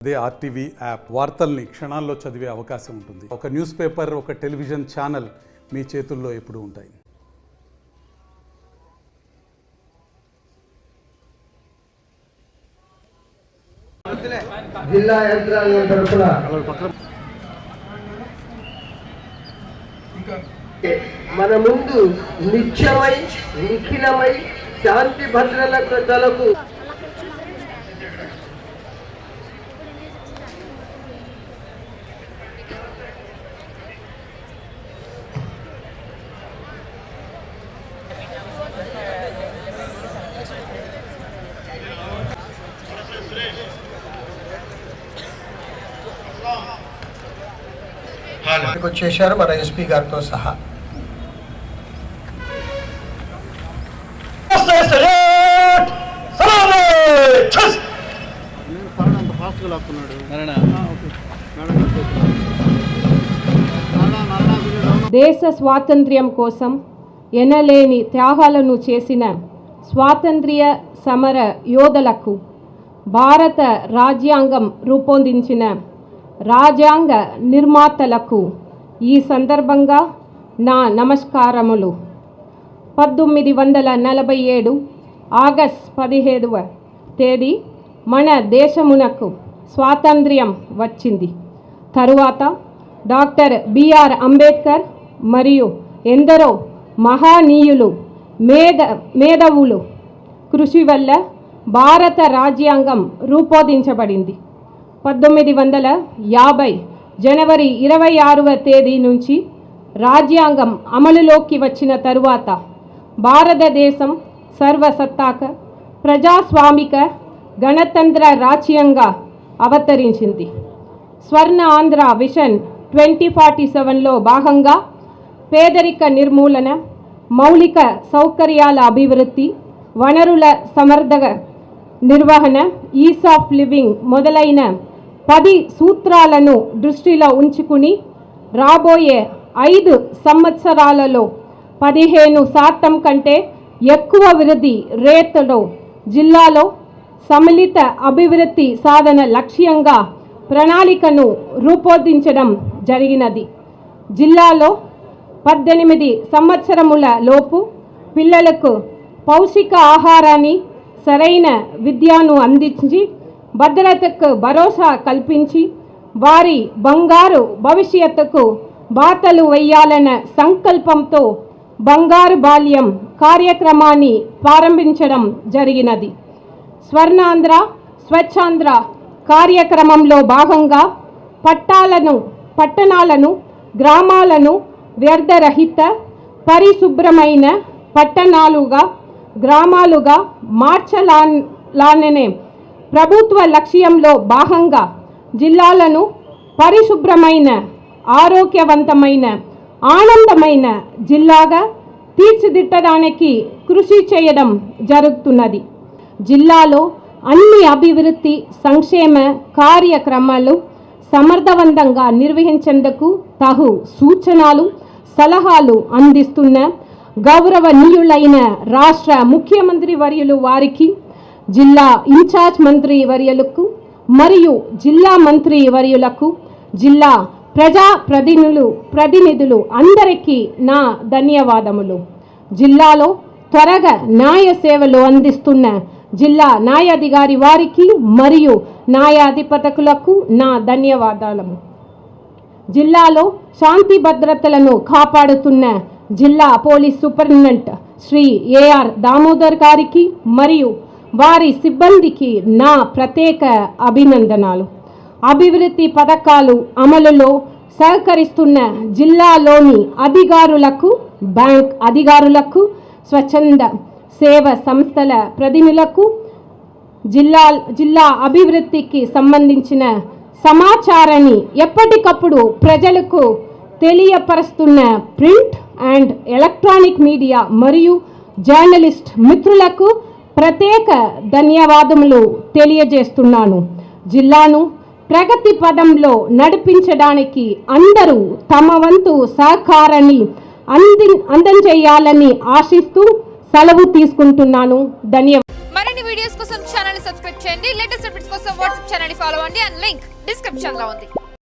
అదే RTV app వార్తల్ని క్షణాల్లో చదివే అవకాశం ఉంటుంది. ఒక న్యూస్ పేపర్, ఒక టెలివిజన్ ఛానల్ మీ చేతుల్లో ఎప్పుడూ ఉంటాయి. జిల్లా యంత్రాంగం తరఫున మన ముందు నిత్యమై నిఖిలమై శాంతి భద్రతలకు వచ్చేసారు మన ఎస్పీ గారితో సహా. దేశ స్వాతంత్ర్యం కోసం ఎనలేని త్యాగాలను చేసిన స్వాతంత్ర్య సమర యోధులకు భారత రాజ్యాంగం రూపొందించిన రాజ్యాంగ నిర్మాతలకు ఈ సందర్భంగా నా నమస్కారములు. 1947 ఆగస్ట్ 17వ తేదీ మన దేశమునకు స్వాతంత్ర్యం వచ్చింది. తరువాత డాక్టర్ బిఆర్ అంబేద్కర్ మరియు ఎందరో మహనీయులు మేధావులు కృషి వల్ల భారత రాజ్యాంగం రూపొందించబడింది. 1950 జనవరి 26వ తేదీ నుంచి రాజ్యాంగం అమలులోకి వచ్చిన తరువాత భారతదేశం సర్వసత్తాక ప్రజాస్వామిక గణతంత్ర రాజ్యంగా అవతరించింది. స్వర్ణ ఆంధ్ర విజన్ 2047లో భాగంగా పేదరిక నిర్మూలన, మౌలిక సౌకర్యాల అభివృద్ధి, వనరుల సమర్థ నిర్వహణ, ఈజ్ ఆఫ్ లివింగ్ మొదలైన 10 సూత్రాలను దృష్టిలో ఉంచుకుని రాబోయే 5 సంవత్సరాలలో 15% కంటే ఎక్కువ వృద్ధి రేటులో జిల్లాలో సమ్మిళిత అభివృద్ధి సాధన లక్ష్యంగా ప్రణాళికను రూపొందించడం జరిగినది. జిల్లాలో 18 సంవత్సరముల లోపు పిల్లలకు పౌష్టిక ఆహారాన్ని, సరైన విద్యను అందించి భద్రతకు భరోసా కల్పించి వారి బంగారు భవిష్యత్తుకు బాటలు వేయాలన్న సంకల్పంతో బంగారు బాల్యం కార్యక్రమాన్ని ప్రారంభించడం జరిగినది. స్వర్ణాంధ్ర స్వచ్ఛాంధ్ర కార్యక్రమంలో భాగంగా పట్టణాలను గ్రామాలను వ్యర్థరహిత పరిశుభ్రమైన పట్టణాలుగా గ్రామాలుగా మార్చాలనే ప్రభుత్వ లక్ష్యంలో భాగంగా జిల్లాలను పరిశుభ్రమైన, ఆరోగ్యవంతమైన, ఆనందమైన జిల్లాగా తీర్చిదిద్దడానికి కృషి చేయడం జరుగుతున్నది. జిల్లాలో అన్ని అభివృద్ధి సంక్షేమ కార్యక్రమాలు సమర్థవంతంగా నిర్వహించేందుకు తగు సూచనలు, సలహాలు అందిస్తున్న గౌరవనీయులైన రాష్ట్ర ముఖ్యమంత్రి వర్యులు వారికి, జిల్లా ఇన్ఛార్జ్ మంత్రి వర్యులకు మరియు జిల్లా మంత్రి వర్యులకు, జిల్లా ప్రతినిధులు అందరికీ నా ధన్యవాదములు. జిల్లాలో త్వరగా న్యాయ సేవలు అందిస్తున్న జిల్లా న్యాయాధికారి వారికి మరియు న్యాయాధిపతులకు నా ధన్యవాదాలు. జిల్లాలో శాంతి భద్రతలను కాపాడుతున్న జిల్లా police superintendent Shri A R Damodar గారికి మరియు వారి సిబ్బందికి నా ప్రత్యేక అభినందనలు. అభివృద్ధి పథకాలు అమలులో సహకరిస్తున్న జిల్లాలోని అధికారులకు, బ్యాంక్ అధికారులకు, స్వచ్ఛంద సేవ సంస్థల ప్రతినిధులకు, జిల్లా అభివృద్ధికి సంబంధించిన సమాచారాన్ని ఎప్పటికప్పుడు ప్రజలకు తెలియపరుస్తున్న ప్రింట్ అండ్ ఎలక్ట్రానిక్ మీడియా మరియు జర్నలిస్ట్ మిత్రులకు ప్రత్యేక ధన్యవాదములు తెలియజేస్తున్నాను. జిల్లాను ప్రగతి పదంలో నడిపించడానికి అందరూ తమ వంతు సహకారాన్ని అందజేయాలని ఆశిస్తూ సెలవు తీసుకుంటున్నాను. ధన్యవాదాలు. మరిన్ని వీడియోస్ కోసం ఛానల్ ని సబ్స్క్రైబ్ చేయండి. లేటెస్ట్ అప్డేట్స్ కోసం వాట్సాప్ ఛానల్ ని ఫాలో అవ్వండి. అండ్ లింక్ డిస్క్రిప్షన్ లో ఉంది.